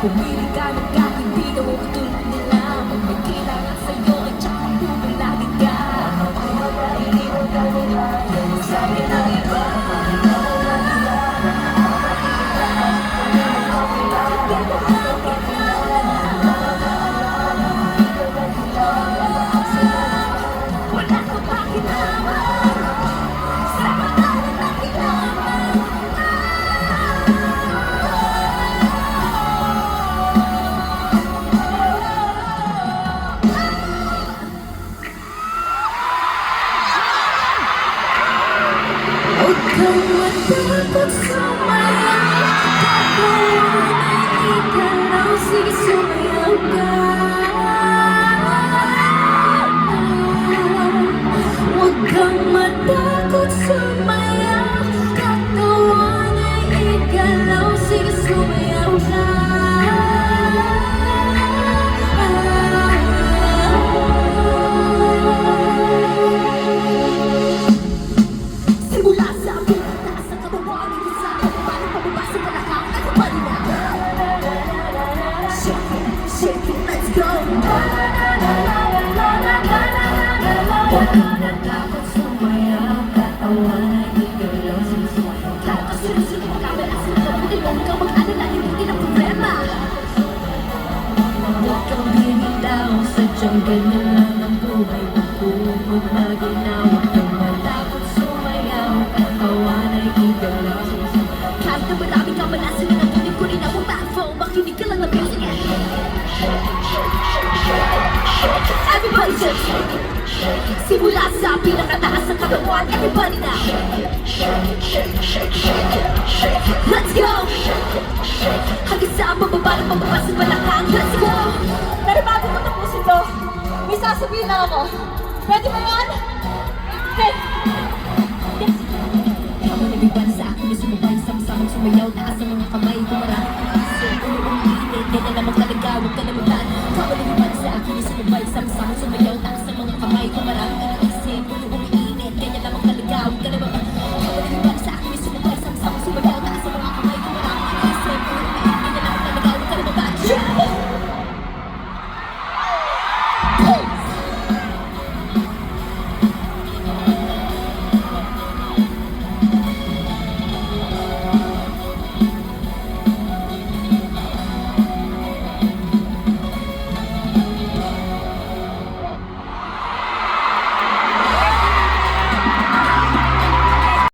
Pumili ka ng kaibigan mo katulad nila. Pag may kailangan sa'yo ay tsaka bumilagin ka. Naiiwan ka nila, sabi ng iba. Wala ka pa kailangan sa pangalan na kailangan. Huwag kang matakot sumaya, gagawin ay ikalaw, sige sumayaw ka. Huwag kang matakot sumaya, gagawin ay ikalaw, sige sumayaw ka. Simula sa taas ng katawan, higit sa akin, paano pababa sa balakang at palina. Shake it, shake it, let's go. Huwag kang natakot sumayaw, katawan ay igalaw, sige sumayaw ka. Kasunod-sunod ang kamera, sinasabutin mo, huwag kang mag-alala, hindi na problema. Huwag kang binilaw, sadyang ganyan lang ang buhay. Huwag maginaw, huwag kang matakot sumayaw, katawan ay igalaw, sige sumayaw ka. Kahit na maraming kamalasan na natunin ko rin ang platform, makinig ka lang ng music. Everybody just shake it. Simula sa pinakataas ng katawan, everybody now. Let's go! Hanggang sa pababa ng pababa sa balakang, let's go! Pero bago ko tapusin to, may sasabihin lang ako. Pwede ba yan? Hey! Ikaw ang nabigwan sa akin na sumabay, sama-samang sumayaw, taas ang mga kamay, kumarami